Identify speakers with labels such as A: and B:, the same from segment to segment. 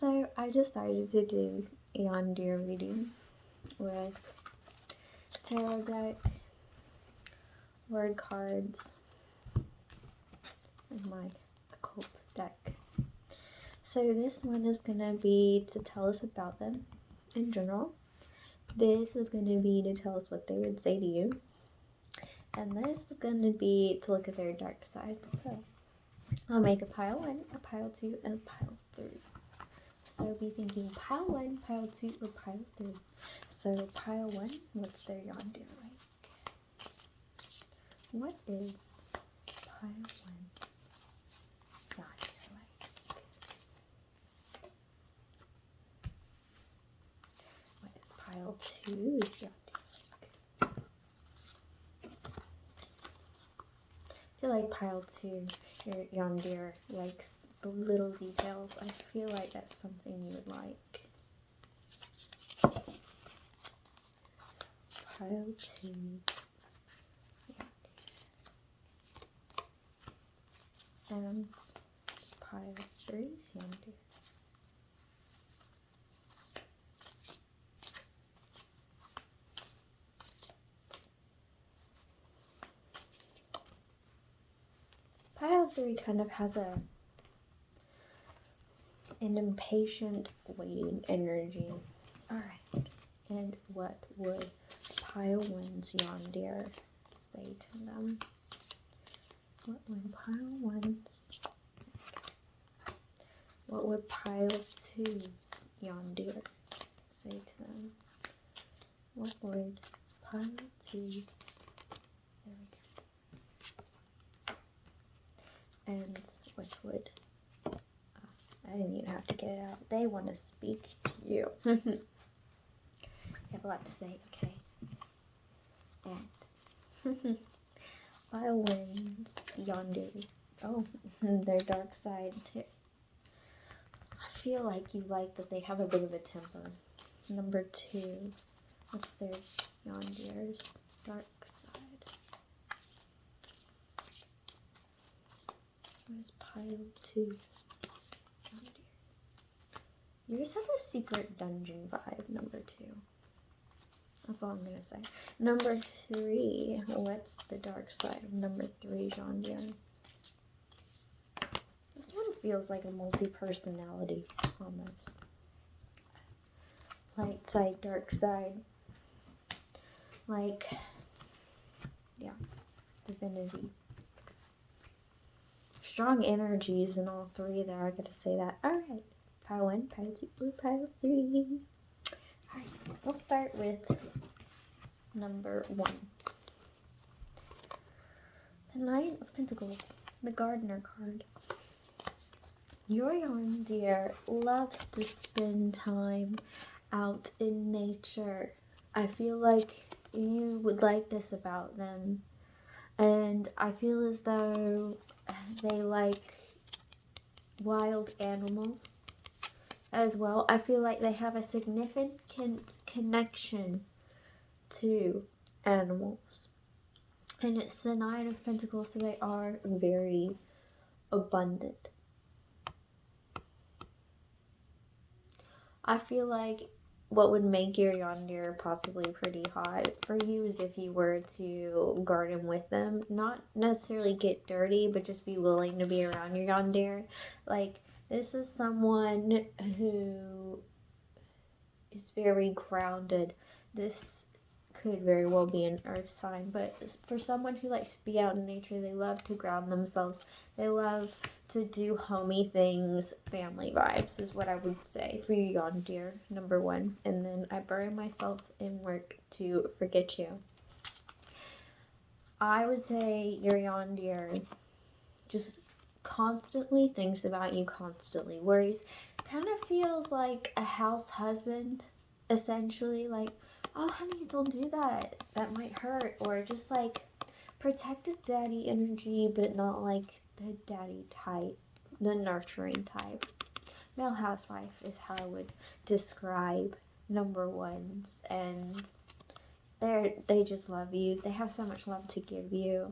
A: So I decided to do a yandere reading with tarot deck, word cards, and my occult deck. So this one is going to be to tell us about them in general. This is going to be to tell us what they would say to you. And this is going to be to look at their dark side. So I'll make a pile 1, a pile 2, and a pile 3. So be thinking pile 1, pile 2, or pile 3. So pile 1, what's their yandere like? What is pile 1's yandere like? What is pile 2's yandere like? I feel like pile 2, your yandere likes the little details. I feel like that's something you would like. So pile 2's yandere. And pile 3's yandere. Pile 3 kind of has an impatient waiting energy. Alright, and what would pile 1's yandere say to them? What would pile 1's? What would pile 2's yandere say to them? What would pile 2's? There we go. And what would, I didn't even have to get it out. They want to speak to you. They have a lot to say, okay. And pile 1's yandere. Oh, their dark side. I feel like you like that they have a bit of a temper. Number 2, what's their yandere's dark side? What is pile 2's yandere? Yours has a secret dungeon vibe, number 2. That's all I'm going to say. Number 3, what's the dark side of number 3's yandere? This one feels like a multi-personality, almost. Light side, dark side. Like, yeah, divinity. Strong energies in all 3 there, I gotta say that. Alright, pile 1, pile 2, pile 3. Alright, we'll start with number 1. The Knight of Pentacles, the Gardener card. Your yandere loves to spend time out in nature. I feel like you would like this about them. And I feel as though they like wild animals as well. I feel like they have a significant connection to animals. And it's the Knight of Pentacles, so they are very abundant. I feel like what would make your yandere possibly pretty hot for you is if you were to garden with them. Not necessarily get dirty, but just be willing to be around your yandere. Like, this is someone who is very grounded. This could very well be an earth sign, but for someone who likes to be out in nature, they love to ground themselves. They love to do homey things. Family vibes is what I would say for you, yandere, number 1. And then I bury myself in work to forget you. I would say your yandere just constantly thinks about you, constantly worries. Kind of feels like a house husband, essentially. Like, oh honey, don't do that, that might hurt. Or just like protective daddy energy, but not like the daddy type, the nurturing type. Male housewife is how I would describe number 1s. And they just love you. They have so much love to give you.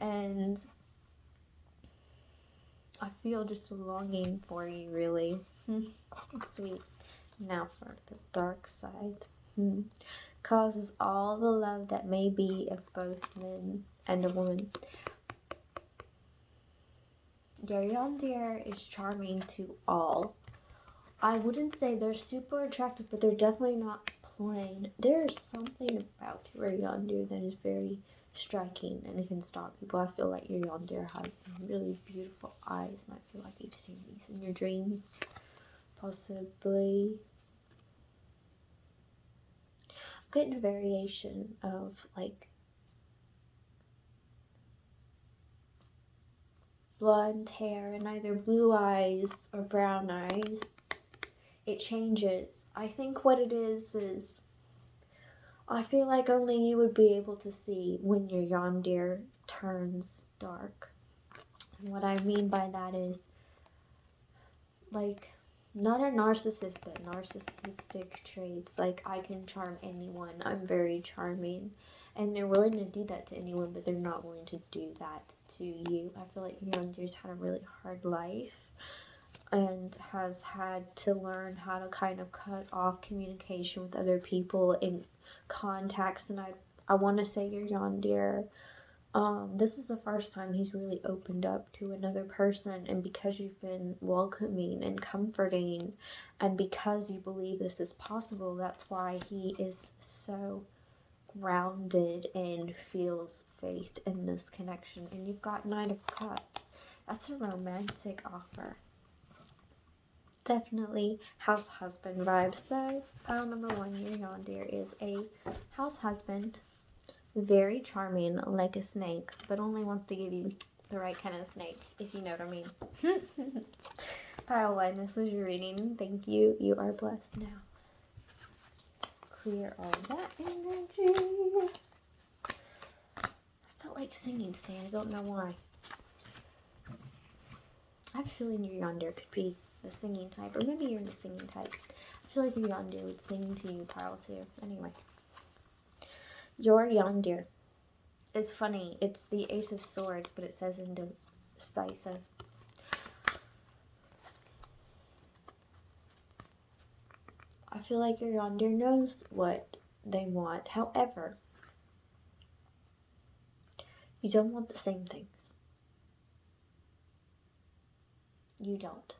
A: And I feel just a longing for you, really. It's sweet. Now for the dark side. Causes all the love that may be of both men and a woman. Your yandere is charming to all. I wouldn't say they're super attractive, but they're definitely not plain. There's something about your yandere that is very striking and it can stop people. I feel like your yandere has some really beautiful eyes, and I feel like you've seen these in your dreams, possibly. I'm getting a variation of like blonde hair and either blue eyes or brown eyes. It changes. I think what it is I feel like only you would be able to see when your yandere turns dark. And what I mean by that is, like, not a narcissist, but narcissistic traits. Like, I can charm anyone. I'm very charming. And they're willing to do that to anyone, but they're not willing to do that to you. I feel like your yandere's had a really hard life and has had to learn how to kind of cut off communication with other people in contacts. And I want to say your yandere, this is the first time he's really opened up to another person, and because you've been welcoming and comforting, and because you believe this is possible, that's why he is so grounded and feels faith in this connection. And you've got Knight of Cups. That's a romantic offer. Definitely house husband vibes. So pile number 1, your yandere is a house husband. Very charming, like a snake, but only wants to give you the right kind of snake, if you know what I mean. Pile 1, this was your reading. Thank you. You are blessed now. Clear all that energy. I felt like singing today. I don't know why. I have a feeling your yandere could be the singing type, or maybe you're the singing type. I feel like your yandere would sing to you, pile 2. Anyway. Your yandere. It's funny. It's the Ace of Swords, but it says indecisive. I feel like your yandere knows what they want. However, you don't want the same things. You don't.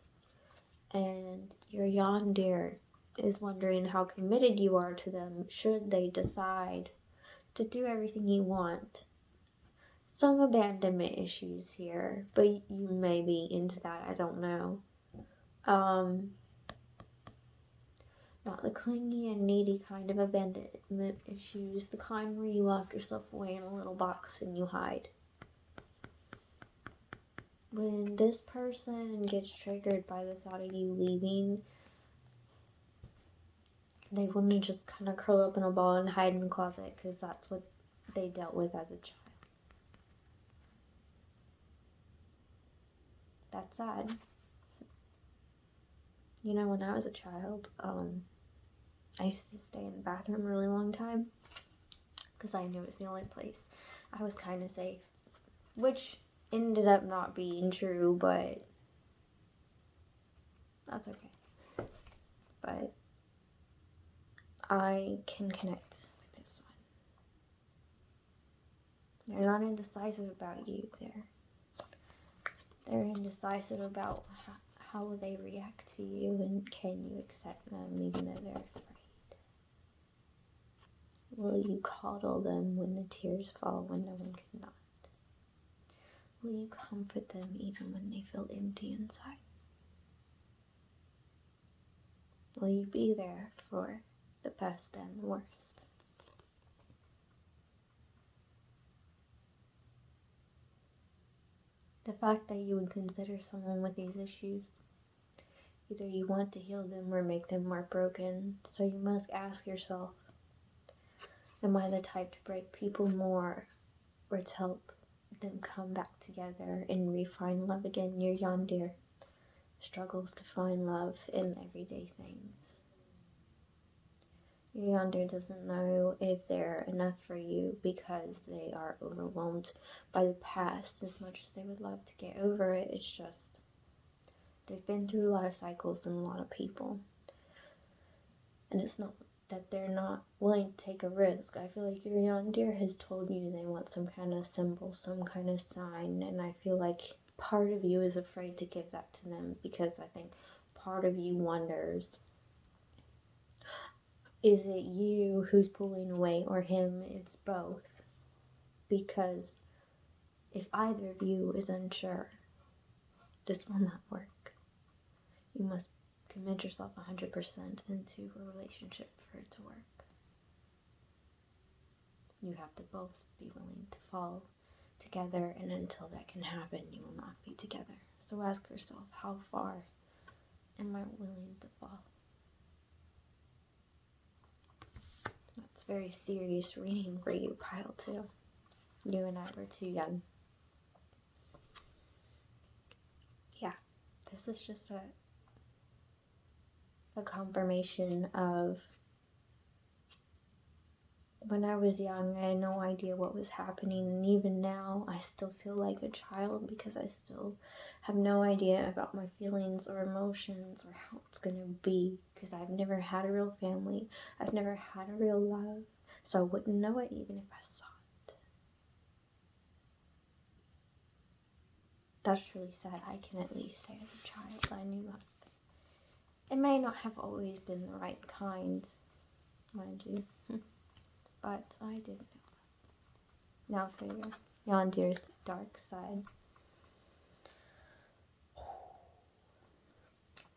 A: And your yandere is wondering how committed you are to them should they decide to do everything you want. Some abandonment issues here, but you may be into that, I don't know. Not the clingy and needy kind of abandonment issues, the kind where you lock yourself away in a little box and you hide. When this person gets triggered by the thought of you leaving, they want to just kind of curl up in a ball and hide in the closet because that's what they dealt with as a child. That's sad. You know, when I was a child, I used to stay in the bathroom a really long time because I knew it was the only place I was kind of safe, which ended up not being true, but that's okay. But I can connect with this one. They're not indecisive about you. They're indecisive about how they react to you, and can you accept them even though they're afraid? Will you coddle them when the tears fall when no one cannot? Will you comfort them even when they feel empty inside? Will you be there for the best and the worst? The fact that you would consider someone with these issues, either you want to heal them or make them more broken, so you must ask yourself, am I the type to break people more or to help them come back together and refine love again? Your yandere struggles to find love in everyday things. Your yandere doesn't know if they're enough for you because they are overwhelmed by the past as much as they would love to get over it. It's just They've been through a lot of cycles and a lot of people. And it's not that they're not willing to take a risk. I feel like your yandere has told you they want some kind of symbol, some kind of sign, and I feel like part of you is afraid to give that to them because I think part of you wonders, is it you who's pulling away or him? It's both. Because if either of you is unsure, this will not work. You must commit yourself 100% into a relationship for it to work. You have to both be willing to fall together, and until that can happen, you will not be together. So ask yourself, how far am I willing to fall? That's very serious reading for you, pile 2. You and I were too young. Yeah, this is just a confirmation of when I was young, I had no idea what was happening, and even now, I still feel like a child because I still have no idea about my feelings or emotions or how it's gonna be, because I've never had a real family, I've never had a real love, so I wouldn't know it even if I saw it. That's really sad. I can at least say as a child, I knew love. It may not have always been the right kind, mind you, but I did know. Now for your yandere's dark side.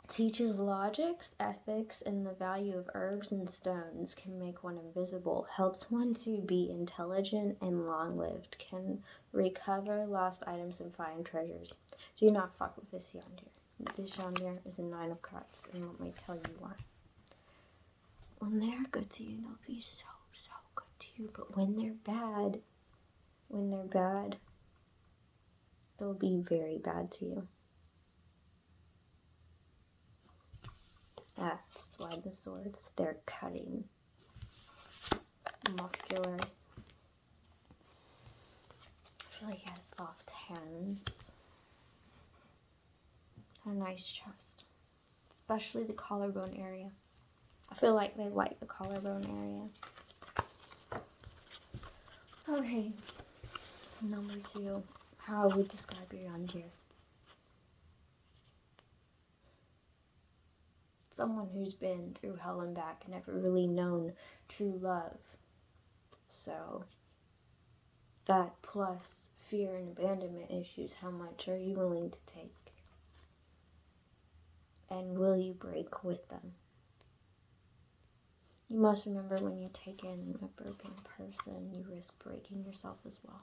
A: Teaches logics, ethics, and the value of herbs and stones. Can make one invisible. Helps one to be intelligent and long-lived. Can recover lost items and find treasures. Do not fuck with this yandere. This yandere is a 9 of cups, and let me tell you why. When they're good to you, they'll be so good to you. But when they're bad, they'll be very bad to you. That's why the swords, they're cutting. Muscular. I feel like he has soft hands. A nice chest. Especially the collarbone area. I feel like they like the collarbone area. Okay. Number 2. How I would describe your yandere. Someone who's been through hell and back, never really known true love. So, that plus fear and abandonment issues, how much are you willing to take? And will you break with them? You must remember, when you take in a broken person, you risk breaking yourself as well.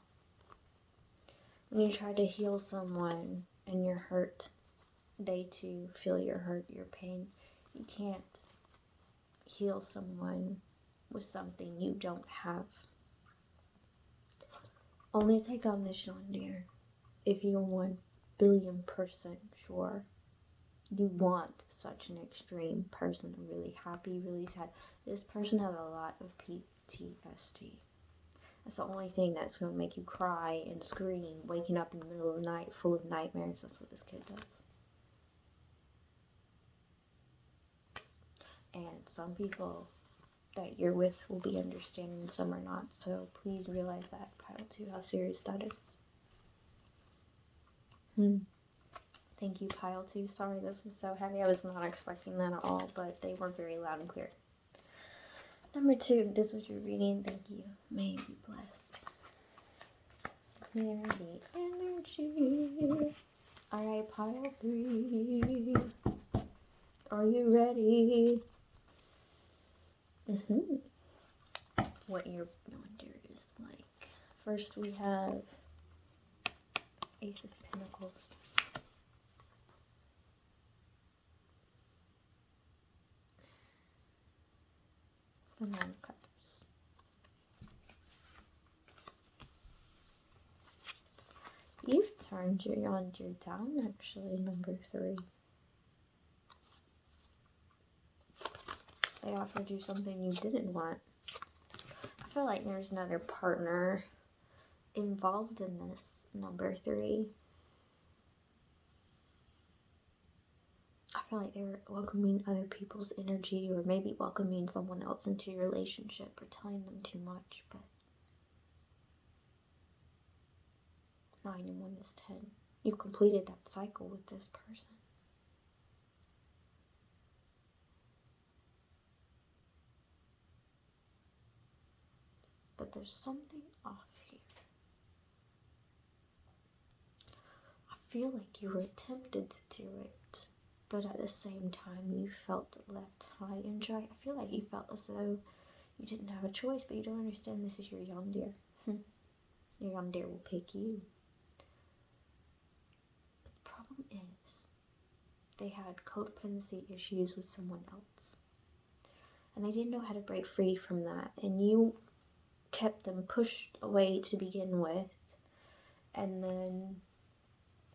A: When you try to heal someone and you're hurt, they too feel your hurt, your pain. You can't heal someone with something you don't have. Only take on this yandere if you're 1,000,000,000% sure you want such an extreme person, really happy, really sad. This person has a lot of PTSD. That's the only thing that's going to make you cry and scream, waking up in the middle of the night full of nightmares. That's what this kid does. And some people that you're with will be understanding, some are not. So please realize that, pile 2, how serious that is. Thank you, pile 2. Sorry this was so heavy. I was not expecting that at all, but they were very loud and clear. Number 2, this was your reading. Thank you. May you be blessed. Clear the energy. Alright, pile 3. Are you ready? What your yandere is like. First we have Ace of Pentacles. The 9 of Cups. You've turned your yandere down, actually, number 3. They offered you something you didn't want. I feel like there's another partner involved in this, number 3. feel like they were welcoming other people's energy, or maybe welcoming someone else into your relationship, or telling them too much. But 9 and 1 is 10. You've completed that cycle with this person. But there's something off here. I feel like you were tempted to do it, but at the same time you felt left high and dry. I feel like you felt as though you didn't have a choice, but you don't understand this is your yandere. Your yandere will pick you. But the problem is, they had codependency issues with someone else. And they didn't know how to break free from that. And you kept them pushed away to begin with. And then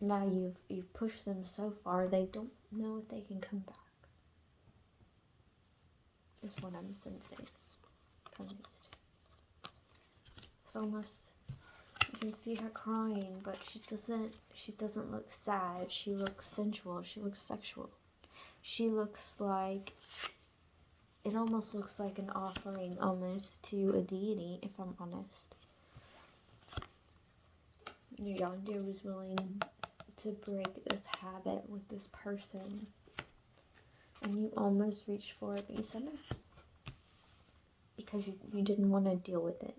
A: now you've pushed them so far, they don't know if they can come back. Is what I'm sensing from these two. It's almost, you can see her crying, but she doesn't look sad. She looks sensual. She looks sexual. She looks like, it almost looks like an offering almost to a deity, if I'm honest. Your yandere was willing to break this habit with this person, and you almost reached for it, but you said no, because you didn't want to deal with it.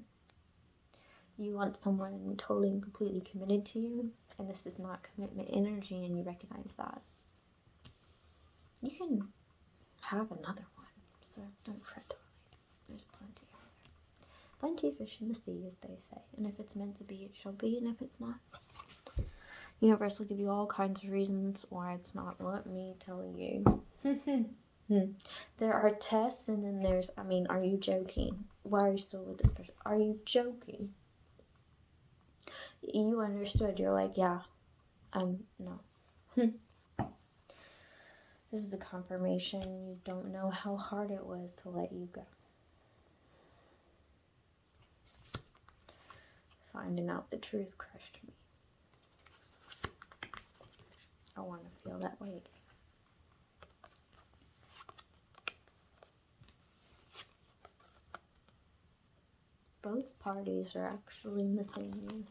A: You want someone totally and completely committed to you, and this is not commitment energy, and you recognize that. You can have another one, so don't fret on it. There's plenty out there. Plenty of fish in the sea, as they say, and if it's meant to be, it shall be, and if it's not, universe will give you all kinds of reasons why it's not. Let me tell you. There are tests, and then there's, are you joking? Why are you still with this person? Are you joking? You understood. You're like, yeah, no. This is a confirmation. You don't know how hard it was to let you go. Finding out the truth crushed me. I want to feel that way again. Both parties are actually missing you.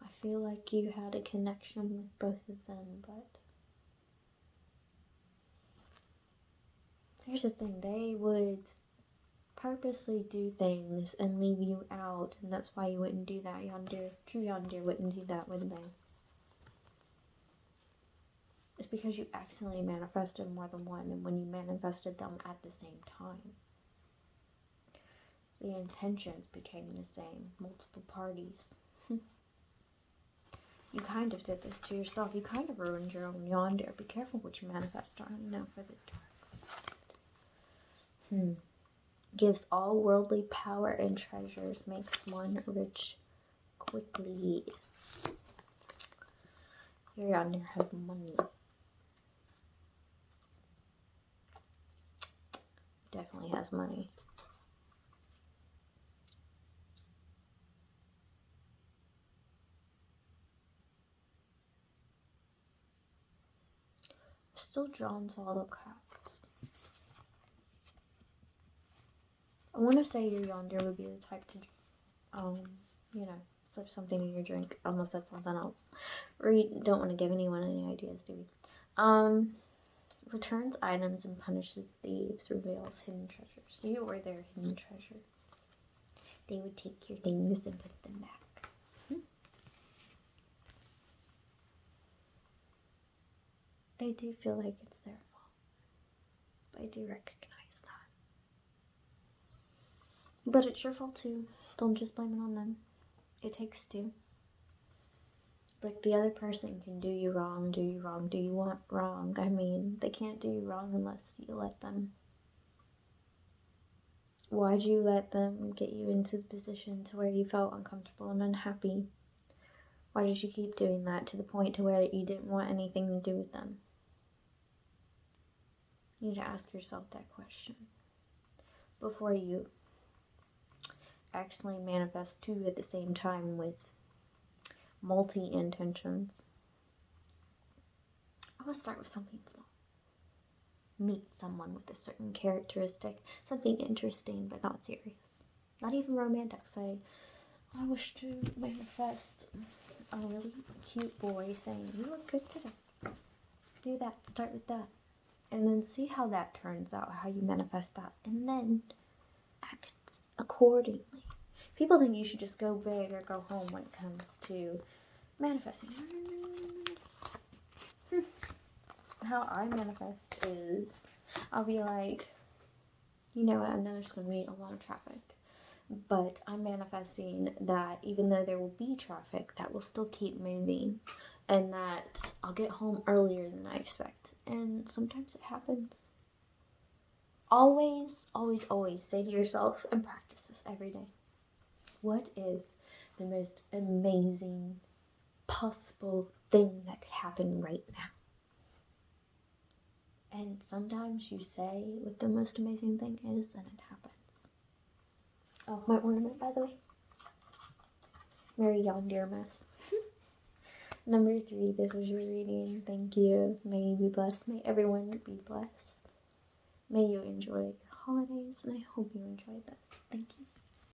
A: I feel like you had a connection with both of them, but here's the thing, they would purposely do things and leave you out, and that's why you wouldn't do that. True yandere wouldn't do that, wouldn't they? It's because you accidentally manifested more than one, and when you manifested them at the same time, the intentions became the same. Multiple parties. You kind of did this to yourself. You kind of ruined your own yandere. Be careful what you manifest on. Now for the dark side. Gives all worldly power and treasures. Makes one rich quickly. Your yandere has money. Definitely has money. Still drawn to all the cards. I want to say your yandere would be the type to, slip something in your drink. Almost said something else. Don't want to give anyone any ideas, do we? Returns items and punishes thieves. Reveals hidden treasures. You were their hidden treasure. They would take your things and put them back. They do feel like it's their fault. But I do recognize that. But it's your fault too. Don't just blame it on them. It takes two. Like, the other person can do you wrong, do you want wrong. They can't do you wrong unless you let them. Why'd you let them get you into the position to where you felt uncomfortable and unhappy? Why did you keep doing that to the point to where you didn't want anything to do with them? You need to ask yourself that question before you accidentally manifest two at the same time with multi-intentions. I will start with something small. Meet someone with a certain characteristic, something interesting but not serious. Not even romantic. Say, I wish to manifest a really cute boy saying, you look good today. Do that. Start with that. And then see how that turns out, how you manifest that. And then act accordingly. People think you should just go big or go home when it comes to manifesting. How I manifest is, I'll be like, you know what, I know there's going to be a lot of traffic, but I'm manifesting that even though there will be traffic, that will still keep moving, and that I'll get home earlier than I expect. And sometimes it happens. Always, always, always say to yourself, and practice this every day, what is the most amazing possible thing that could happen right now? And sometimes you say what the most amazing thing is, and it happens. Oh, my ornament, by the way. Merry yandere mess. Number 3, this was your reading. Thank you. May you be blessed. May everyone be blessed. May you enjoy your holidays, and I hope you enjoyed this. Thank you.